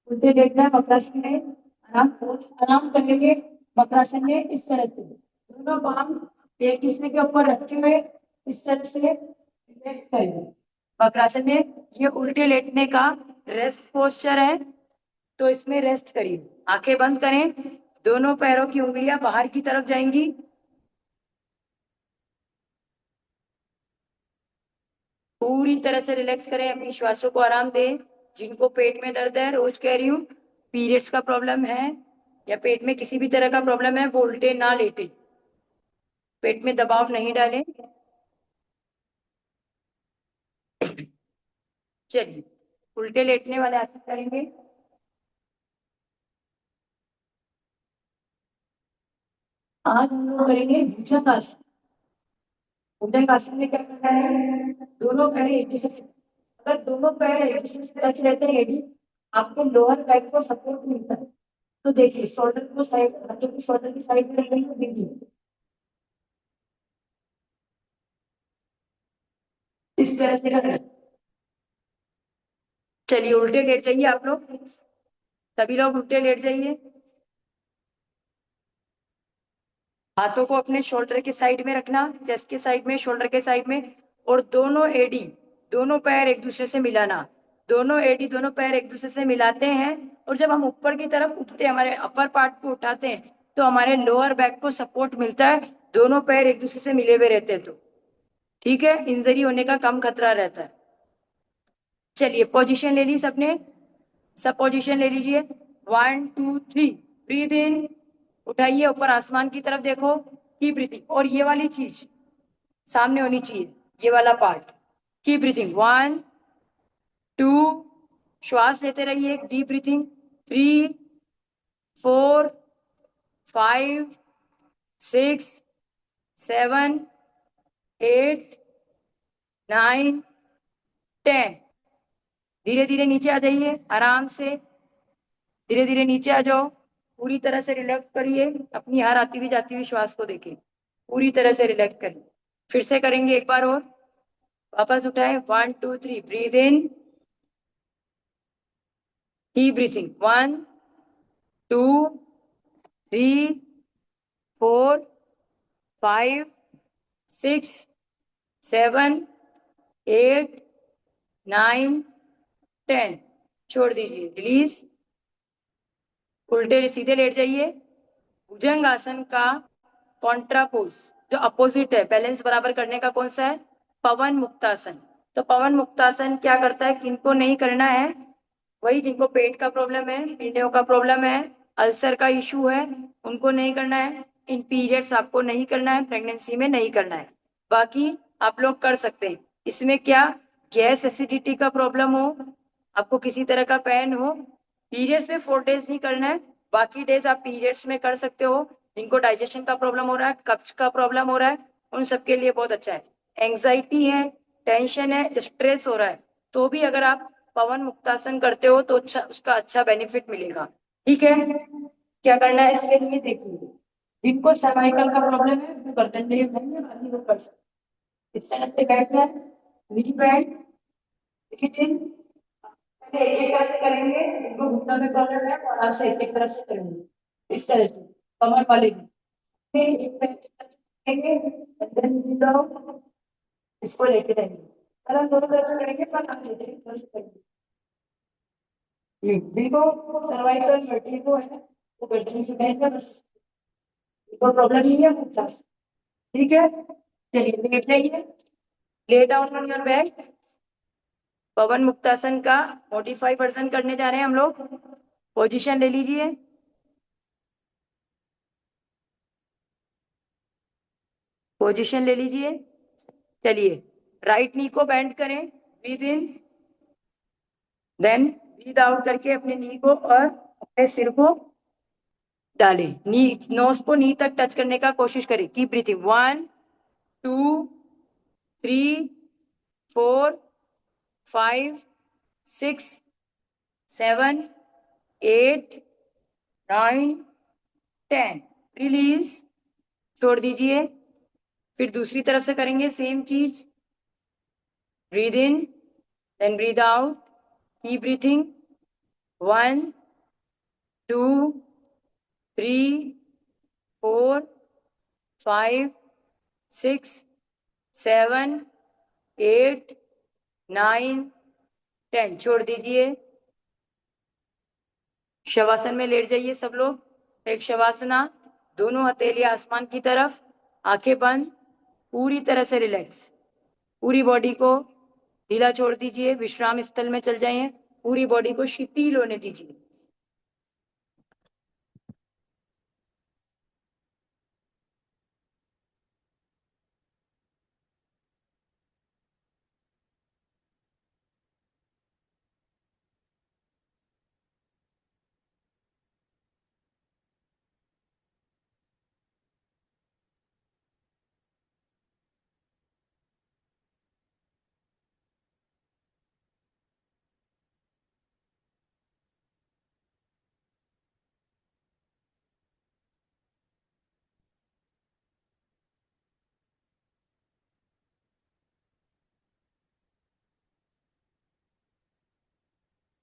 उल्टे लेटना है मकरासन में, आराम कर लेंगे मकरासन में इस तरह से। दोनों पाँव एक दूसरे के ऊपर रखते हुए इस तरह से रिलैक्स करेंगे। मकरासन में ये उल्टे लेटने का रेस्ट पोस्चर है, तो इसमें रेस्ट करिए। आंखें बंद करें, दोनों पैरों की उंगलियां बाहर की तरफ जाएंगी। पूरी तरह से रिलैक्स करें, अपनी श्वासों को आराम दें। जिनको पेट में दर्द है, रोज कह रही हूँ, पीरियड्स का प्रॉब्लम है या पेट में किसी भी तरह का प्रॉब्लम है, वो उल्टे ना लेटे, पेट में दबाव नहीं डालें। चलिए उल्टे लेटने वाले आसन करेंगे। आज हम लोग करेंगे भुजंग आसन। भुजंग आसन में क्या करना है, दोनों पैर एक दूसरे से, अगर दोनों पैर एक दूसरे से टच रहते हैं यदि आपको लोअर बैक को सपोर्ट मिलता है, तो देखिए शोल्डर को साइड, हाथों को शोल्डर की साइड में रखेंगे, देखिए इस तरह से करना है। चलिए उल्टे लेट जाइए आप लोग, सभी लोग उल्टे लेट जाइए। हाथों को अपने शोल्डर के साइड में रखना, चेस्ट के साइड में, शोल्डर के साइड में, और दोनों एडी, दोनों पैर एक दूसरे से मिलाना। दोनों एडी, दोनों पैर एक दूसरे से मिलाते हैं, और जब हम ऊपर की तरफ उठते हैं, हमारे अपर पार्ट को उठाते हैं, तो हमारे लोअर बैक को सपोर्ट मिलता है। दोनों पैर एक दूसरे से मिले हुए रहते हैं, तो ठीक है, इंजरी होने का कम खतरा रहता है। चलिए पोजीशन ले ली सबने, सब पोजीशन ले लीजिए। 1 2 3, ब्रीद इन, उठाइए ऊपर आसमान की तरफ देखो, की ब्रीथिंग, और ये वाली चीज सामने होनी चाहिए, ये वाला पार्ट, की ब्रीथिंग। 1 2, श्वास लेते रहिए, डीप ब्रीथिंग। 3 4 5 6 7 8 9 10। धीरे धीरे नीचे आ जाइए, आराम से धीरे धीरे नीचे आ जाओ। पूरी तरह से रिलैक्स करिए, अपनी हर आती हुई जाती हुई श्वास को देखिए, पूरी तरह से रिलैक्स करिए। फिर से करेंगे एक बार और, वापस उठाए। 1 2 3, ब्रीद इन, कीप ब्रीथिंग। 1 2 3 4 5 6 7 8 9 10। छोड़ दीजिए, रिलीज। उल्टे सीधे लेट जाइए। भुजंग आसन का कॉन्ट्रापोज, जो अपोजिट है बैलेंस बराबर करने का, कौन सा है, पवन मुक्तासन। तो पवन मुक्तासन क्या करता है, किनको नहीं करना है, वही जिनको पेट का प्रॉब्लम है, पिंडियों का प्रॉब्लम है, अल्सर का इशू है, उनको नहीं करना है। इन पीरियड्स आपको नहीं करना है, प्रेगनेंसी में नहीं करना है, बाकी आप लोग कर सकते हैं। इसमें क्या, गैस एसिडिटी का प्रॉब्लम हो, आपको किसी तरह का पेन हो, पीरियड्स में 4 डेज नहीं करना है, बाकी डेज आप पीरियड्स में कर सकते हो। जिनको डाइजेशन का प्रॉब्लम हो रहा है, कब्ज का प्रॉब्लम हो रहा है, उन सबके लिए बहुत अच्छा है। एंजाइटी है, टेंशन है, स्ट्रेस हो रहा है, तो भी अगर आप पवन मुक्तासन करते हो तो अच्छा, उसका अच्छा बेनिफिट मिलेगा। ठीक है, क्या करना है इसके लिए देखिए। जिनको सर्वाइकल का प्रॉब्लम है वो गर्दन नहीं उठाएंगे, बाकी वो कर सकते हैं। इस तरह से बैठना है, नी बैंड, लेकिन पहले एक एक तरफ से करेंगे, जिनको घुटना में प्रॉब्लम है वो आराम से एक एक तरफ से करेंगे, इस तरह से कमर वाले भी। फिर एक पैर इस तरफ से करेंगे, गर्दन भी दो, इसको लेके रहेंगे। अगर हम दोनों तरफ से करेंगे पर हम एक तरफ से करेंगे। ये देखो सर्वाइकल वर्टिगो है वो गर्दन की बैठ में बस कोई प्रॉब्लम नहीं है मुक्ता से। ठीक है चलिए लेट जाइए lay down on your back. Pawan Muktasana का मॉडिफाई वर्जन करने जा रहे हैं हम लोग। पोजीशन ले लीजिए। पोजीशन ले लीजिए। चलिए राइट नी को बेंड करें breathe in then breathe out करके अपने नी को और अपने सिर को डालें। नी नोज को नी तक टच करने का कोशिश करें। कीप ब्रीथिंग 1 2 3 4 5 6 7 8 9 10 रिलीज छोड़ दीजिए। फिर दूसरी तरफ से करेंगे सेम चीज। Breathe in then breathe out keep breathing 1 2 3 4 5 6 7 8 9 10 छोड़ दीजिए। शवासन में लेट जाइए सब लोग। एक शवासना दोनों हथेली आसमान की तरफ आंखें बंद पूरी तरह से रिलैक्स। पूरी बॉडी को ढीला छोड़ दीजिए। विश्राम स्थल में चल जाइए। पूरी बॉडी को शिथिल होने दीजिए।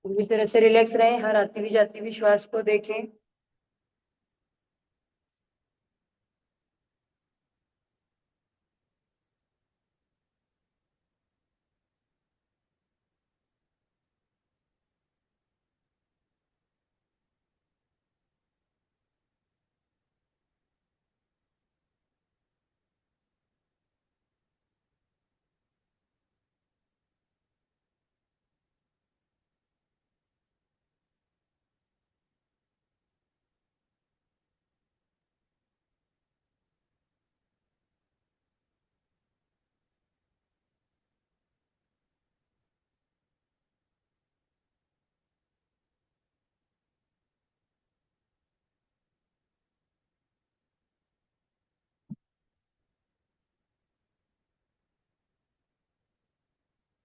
पूरी तरह से रिलैक्स रहें। हर आती हुई जाती हुई श्वास को देखें।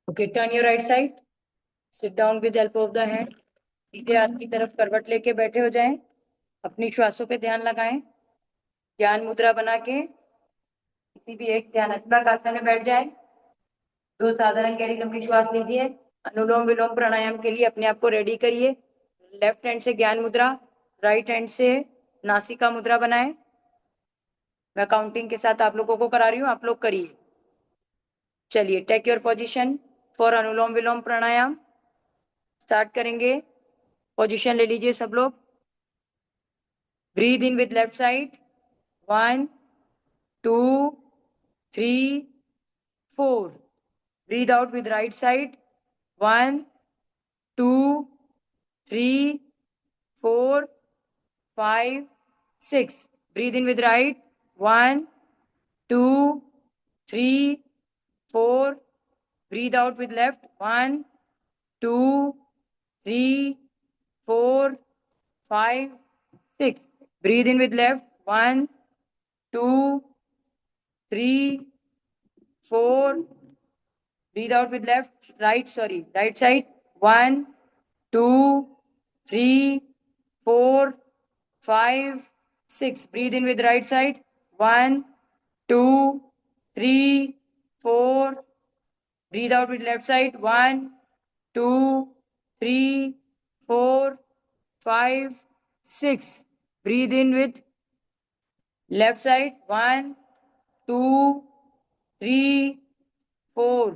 Okay turn your right side. Sit down with help of the hand. सीधे हाथ की तरफ करवट लेके बैठे हो जाएं। अपनी श्वासों पे ध्यान लगाएं। ज्ञान मुद्रा बना के किसी भी एक ध्यानात्मक आसन में बैठ जाएं। दो साधारण गहरी लंबी श्वास लीजिए। अनुलोम विलोम प्राणायाम के लिए अपने आप को रेडी करिए। लेफ्ट हैंड से ज्ञान मुद्रा राइट हैंड से नासिका मुद्रा बनाएं। मैं काउंटिंग के साथ आप लोगों को करा रही हूँ आप लोग करिए। चलिए take your position for Anulom Vilom pranayama start करेंगे। पोजीशन ले लीजिए सब लोग। Breathe in with left side 1 2 3 4 breathe out with right side 1 2 3 4 5 6 breathe in with right 1 2 3 4 breathe out with left 1 2 3 4 5 6 breathe in with left 1 2 3 4 breathe out with left right side 1 2 3 4 5 6 breathe in with right side 1 2 3 4 breathe out with left side 1 2 3 4 5 6 breathe in with left side 1 2 3 4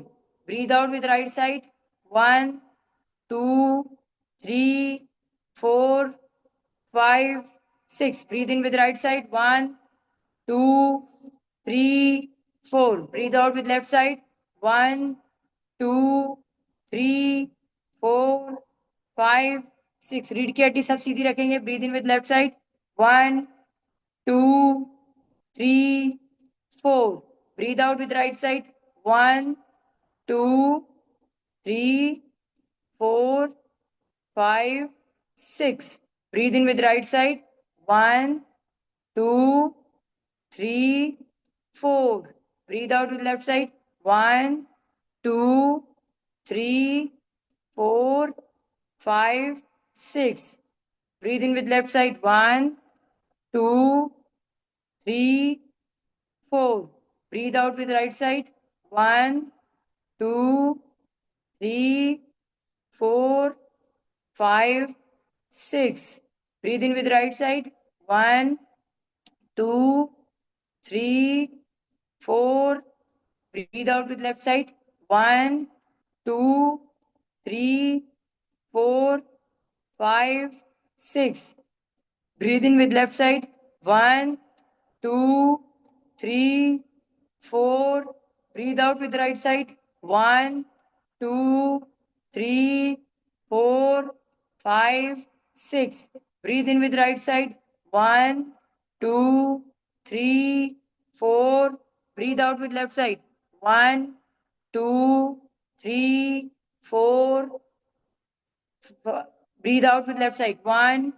breathe out with right side 1 2 3, 4, 5, 6. Breathe in with right side. 1, 2, 3, 4. Breathe out with left side. 1, 2, 3, 4, 5, 6. रीढ़ की हड्डी सब सीधी रखेंगे. Breathe in with left side. 1, 2, 3, 4. Breathe out with right side. 1, 2, 3, 4, 5, 6. Breathe in with right side. 1, 2, 3, 4. Breathe out with left side. 1, 2, 3, 4, 5, 6. Breathe in with left side. 1, 2, 3, 4. Breathe out with right side. 1, 2, 3, 4, 5, 6. Breathe in with right side. 1, 2, 3, 4. Breathe out with left side. 1, 2, 3, 4, 5, 6. Breathe in with left side. 1, 2, 3, 4. Breathe out with right side. 1, 2, 3, 4, 5, 6. Breathe in with right side. 1, 2, 3, 4. Breathe out with left side. 1, 2, 3, 4. Breathe out with left side. 1,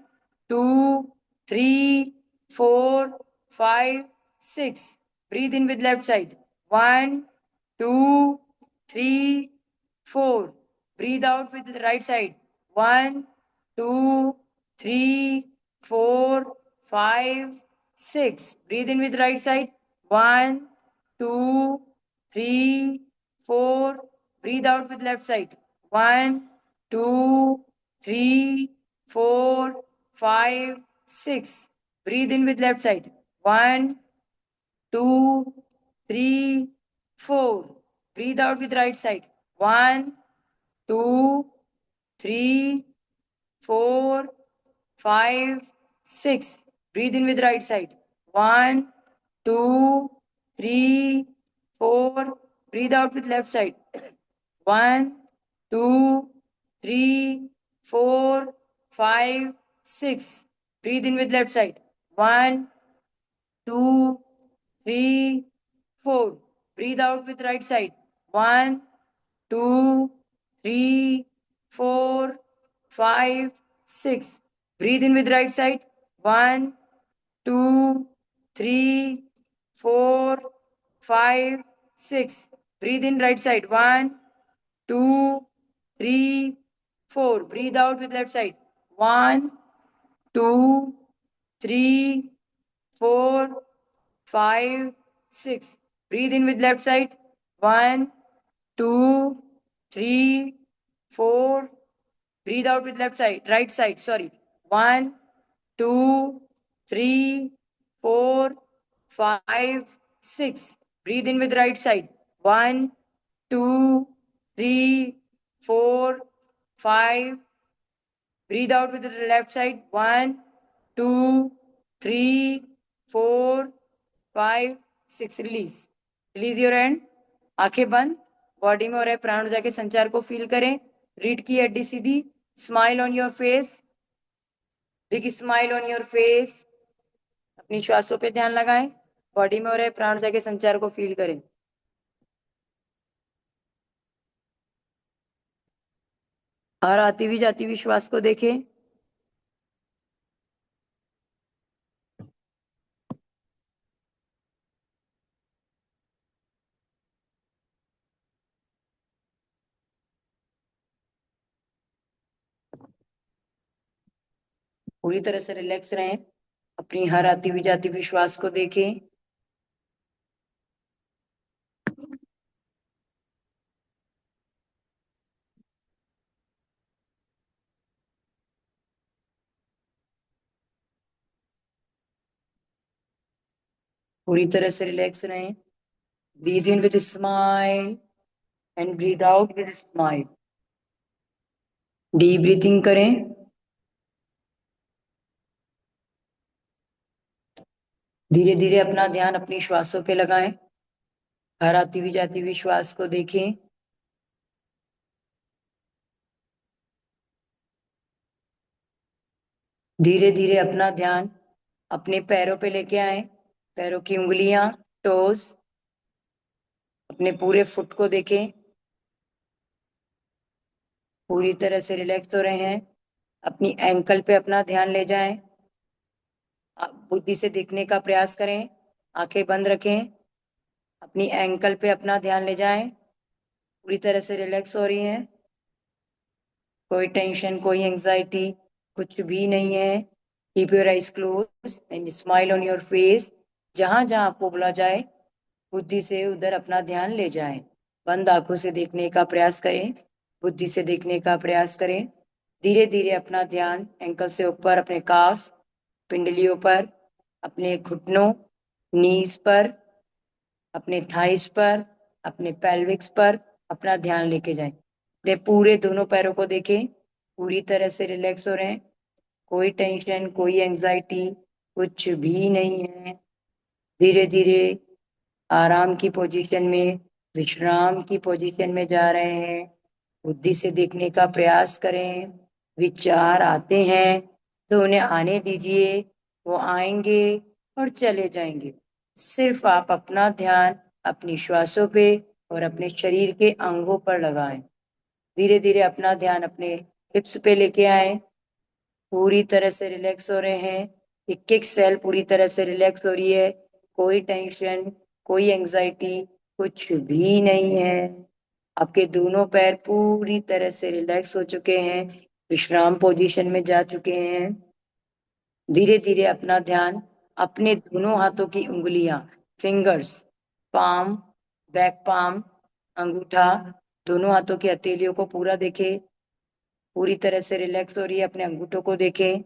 2, 3, 4, 5, 6. Breathe in with left side. 1, 2, 3, 4. Breathe out with the right side. 1, 2, 3, 4, 5, 6. Breathe in with right side. 1, 2, 3, 4. Breathe out with left side. 1, 2, 3, 4, 5, 6. Breathe in with left side. 1, 2, 3, 4. Breathe out with right side. 1, 2, 3, 4, 5, 6. Breathe in with right side. 1, 2, 3, 4. Breathe out with left side. 1, 2, 3, 4, 5, 6. Breathe in with left side. 1, 2, 3, 4. Breathe out with right side. 1, 2, 3, 4, 5, 6. Breathe in with right side. 1, 2, 3, 4, 5, 6. Breathe in right side. 1, 2, 3, 4. Breathe out with left side. 1, 2, 3, 4, 5, 6. Breathe in with left side. 1, 2, 3, 4. Breathe out with left side. Right side. Sorry. 1, 2, 3, 4, 5, 6. Breathe in with right side. 1, 2, 3, 4, 5. Breathe out with the left side. 1, 2, 3, 4, 5, 6. Release. Release your hand. आंखें बंद. बॉडी में हो रहे प्राण ऊर्जा के संचार को फील करें. रीढ़ की हड्डी सीधी. Smile on your face. Big smile on your face. अपनी श्वासों पे ध्यान लगाएं. बॉडी में हो रहे प्राण ऊर्जा के संचार को फील करें. और आती हुई जाती हुई श्वास को देखें. पूरी तरह से रिलैक्स रहें. अपनी हर आती हुई जाती हुई श्वास को देखें. पूरी तरह से रिलैक्स रहें. Breathe in with smile and breathe out with smile. Deep breathing करें। धीरे धीरे अपना ध्यान अपनी श्वासों पे लगाएं। हर आती हुई जाती हुई श्वास को देखें। धीरे धीरे अपना ध्यान अपने पैरों पे लेके आए। पैरों की उंगलियां, टोस, अपने पूरे फुट को देखें। पूरी तरह से रिलैक्स हो रहे हैं। अपनी एंकल पे अपना ध्यान ले जाएं। आप बुद्धि से देखने का प्रयास करें। आंखें बंद रखें। अपनी एंकल पे अपना ध्यान ले जाएं। पूरी तरह से रिलैक्स हो रही हैं। कोई टेंशन, कोई एंजाइटी कुछ भी नहीं है। Keep your eyes close and smile on your face. जहां जहां आपको बोला जाए बुद्धि से उधर अपना ध्यान ले जाएं। बंद आंखों से देखने का प्रयास करें। बुद्धि से देखने का प्रयास करें। धीरे धीरे अपना ध्यान एंकल से ऊपर अपने काफ, पिंडलियों पर, अपने घुटनों, नीज पर, अपने थाइस पर, अपने पेल्विक्स पर अपना ध्यान लेके जाएं। अपने पूरे दोनों पैरों को देखें। पूरी तरह से रिलैक्स हो रहे हैं। कोई टेंशन, कोई एंजाइटी कुछ भी नहीं है। धीरे धीरे आराम की पोजीशन में, विश्राम की पोजीशन में जा रहे हैं। बुद्धि से देखने का प्रयास करें। विचार आते हैं तो उन्हें आने दीजिए। वो आएंगे और चले जाएंगे। सिर्फ आप अपना ध्यान अपनी श्वासों पे और अपने शरीर के अंगों पर लगाएं। धीरे धीरे अपना ध्यान अपने हिप्स पे लेके आए। पूरी तरह से रिलैक्स हो रहे हैं। एक एक सेल पूरी तरह से रिलैक्स हो रही है। कोई टेंशन, कोई एंजाइटी कुछ भी नहीं है। आपके दोनों पैर पूरी तरह से रिलैक्स हो चुके हैं, विश्राम पोजीशन में जा चुके हैं। धीरे धीरे अपना ध्यान अपने दोनों हाथों की उंगलियां, फिंगर्स, पाम, बैक पाम, अंगूठा, दोनों हाथों की हथेलियों को पूरा देखें। पूरी तरह से रिलैक्स हो रही है। अपने अंगूठों को देखें।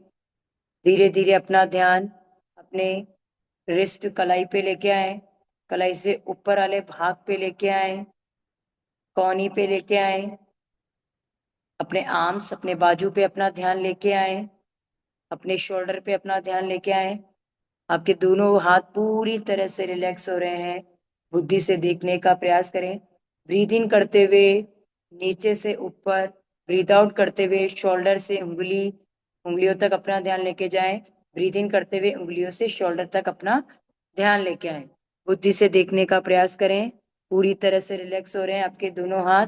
धीरे धीरे अपना ध्यान अपने रिस्ट, कलाई पे लेके आए। कलाई से ऊपर वाले भाग पे लेके आए। कौनी पे लेके आए। अपने आर्म्स, अपने बाजू पे अपना ध्यान लेके आए। अपने शोल्डर पे अपना ध्यान लेके आए। आपके दोनों हाथ पूरी तरह से रिलैक्स हो रहे हैं। बुद्धि से देखने का प्रयास करें। ब्रीद इन करते हुए नीचे से ऊपर, ब्रीद आउट करते हुए शोल्डर से उंगलियों तक अपना ध्यान लेके जाएं। ब्रीद इन करते हुए उंगलियों से शोल्डर तक अपना ध्यान लेके आए। बुद्धि से देखने का प्रयास करें। पूरी तरह से रिलैक्स हो रहे हैं आपके दोनों हाथ।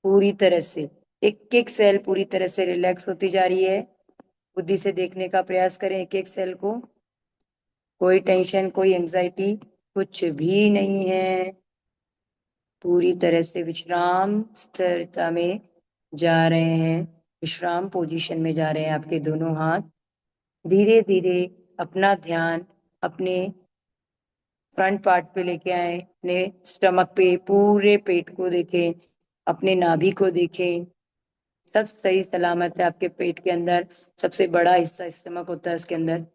पूरी तरह से एक एक सेल पूरी तरह से रिलैक्स होती जा रही है। बुद्धि से देखने का प्रयास करें एक एक सेल को। कोई टेंशन, कोई एंजाइटी कुछ भी नहीं है। पूरी तरह से विश्राम स्थिरता में जा रहे हैं। विश्राम पोजीशन में जा रहे हैं आपके दोनों हाथ। धीरे धीरे अपना ध्यान अपने फ्रंट पार्ट पे लेके आए। अपने स्टमक पे, पूरे पेट को देखें। अपने नाभि को देखें। सब सही सलामत है आपके पेट के अंदर। सबसे बड़ा हिस्सा स्टमक होता है। उसके अंदर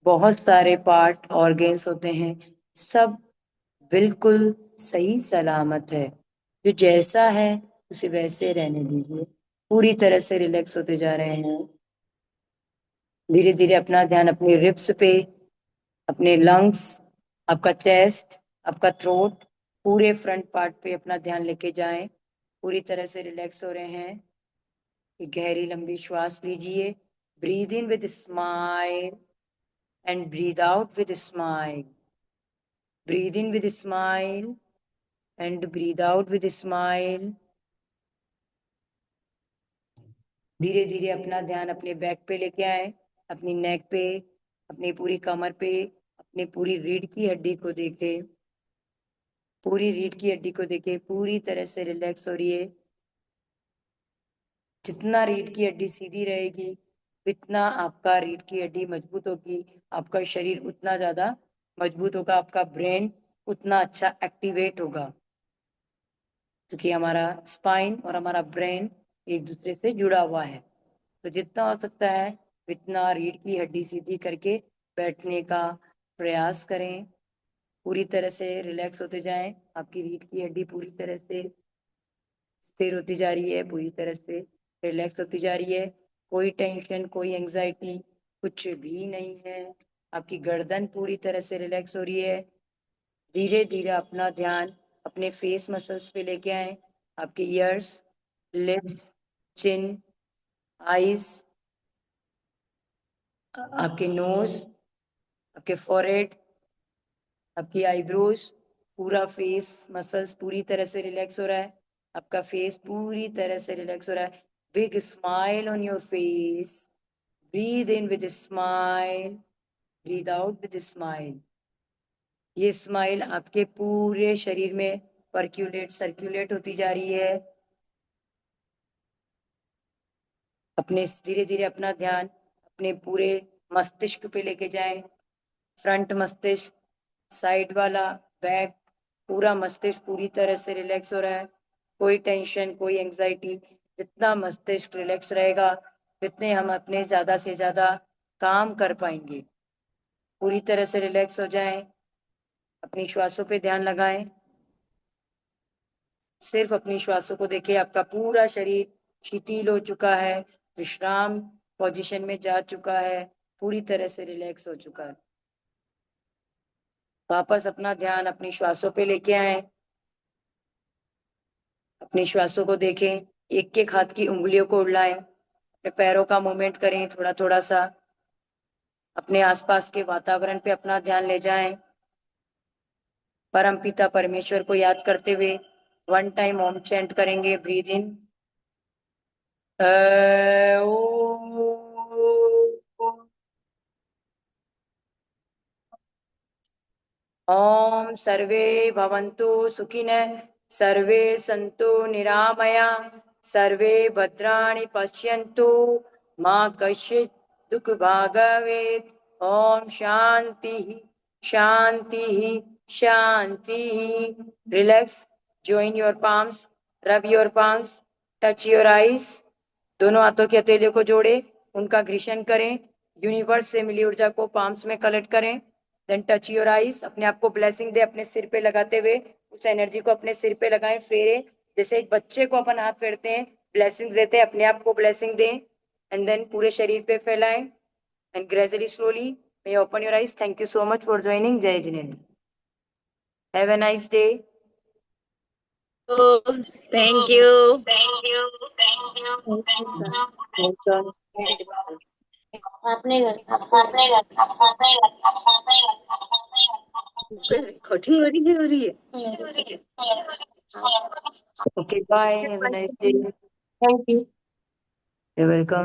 बहुत सारे पार्ट, ऑर्गेन्स होते हैं। सब बिल्कुल सही सलामत है। जो जैसा है उसे वैसे रहने दीजिए। पूरी तरह से रिलैक्स होते जा रहे हैं। धीरे धीरे अपना ध्यान अपने रिब्स पे, अपने लंग्स, आपका चेस्ट, आपका थ्रोट, पूरे फ्रंट पार्ट पे अपना ध्यान लेके जाएं। पूरी तरह से रिलैक्स हो रहे हैं। एक गहरी लंबी श्वास लीजिए। Breathe in with smile and breathe out with smile. Breathe in with smile and breathe out with smile. धीरे धीरे अपना ध्यान अपने बैक पे लेके आए। अपनी नेक पे, अपनी पूरी कमर पे, अपनी पूरी रीढ़ की हड्डी को देखे। पूरी रीढ़ की हड्डी को देखे। पूरी तरह से रिलैक्स हो रही है। जितना रीढ़ की हड्डी सीधी रहेगी उतना आपका रीढ़ की हड्डी मजबूत होगी। आपका शरीर उतना ज्यादा मजबूत होगा। आपका ब्रेन उतना अच्छा एक्टिवेट होगा, क्योंकि हमारा स्पाइन और हमारा ब्रेन एक दूसरे से जुड़ा हुआ है। तो जितना हो सकता है उतना रीढ़ की हड्डी सीधी करके बैठने का प्रयास करें। पूरी तरह से रिलैक्स होते जाएं। आपकी रीढ़ की हड्डी पूरी तरह से स्थिर होती जा रही है, पूरी तरह से रिलैक्स होती जा रही है। कोई टेंशन, कोई एंजाइटी कुछ भी नहीं है। आपकी गर्दन पूरी तरह से रिलैक्स हो रही है। धीरे धीरे अपना ध्यान अपने फेस मसल्स पे लेके आए। आपके ईयर्स, लिप्स, चिन, आईज, आपके नोज, आपके फोrehead, आपकी आईब्रोज, पूरा फेस मसल्स पूरी तरह से रिलैक्स हो रहा है। आपका फेस पूरी तरह से रिलैक्स हो रहा है। Big smile on your face. Breathe in with smile, breathe out with smile. ये स्माइल आपके पूरे शरीर में सर्क्यूलेट होती जा रही है। अपने धीरे धीरे अपना ध्यान अपने पूरे मस्तिष्क पे लेके जाएं। फ्रंट मस्तिष्क, साइड वाला, बैक, पूरा मस्तिष्क पूरी तरह से रिलैक्स हो रहा है। कोई टेंशन, कोई एंजाइटी। जितना मस्तिष्क रिलैक्स रहेगा उतने हम अपने ज्यादा से ज्यादा काम कर पाएंगे। पूरी तरह से रिलैक्स हो जाएं। अपनी श्वासों पे ध्यान लगाएं। सिर्फ अपनी श्वासों को देखिए। आपका पूरा शरीर शिथिल हो चुका है, विश्राम पोजीशन में जा चुका है, पूरी तरह से रिलैक्स हो चुका है। वापस अपना ध्यान अपनी श्वासों पे लेके आए। अपनी श्वासों को देखें। एक एक हाथ की उंगलियों को उड़ाएं। अपने पैरों का मूवमेंट करें थोड़ा थोड़ा सा। अपने आसपास के वातावरण पे अपना ध्यान ले जाएं। परमपिता परमेश्वर को याद करते हुए 1 टाइम ओम चैंट करेंगे। ब्रीद इन, ओम सर्वे भवन्तु सुखिनः, सर्वे सन्तु निरामया, सर्वे भद्राणि पश्यन्तु, मा कश्चित् दुःख भाग् भवेत्। ओम शांति शांति शांति। Relax, join your palms, rub your palms, touch your eyes। दोनों हाथों की हथेलियों को जोड़े, उनका घर्षण करें। यूनिवर्स से मिली ऊर्जा को पाम्स में कलेक्ट करें। Then touch your eyes. अपने आप को ब्लेसिंग दे अपने सिर पे लगाते हुए। उस एनर्जी को अपने सिर पे लगाएं। फेरे जैसे एक बच्चे को अपन हाथ फेरते हैं, ब्लेसिंग देते हैं, अपने आप को ब्लेसिंग दें। एंड देन पूरे शरीर पे फैलाएं। And gradually slowly may open your eyes. Thank you so much for joining. Jai Jinendra. Have a nice day. Thank you. Welcome. अपने घर रिकॉर्डिंग हो रही है। Okay, bye. Have a nice day. Thank you. You're welcome.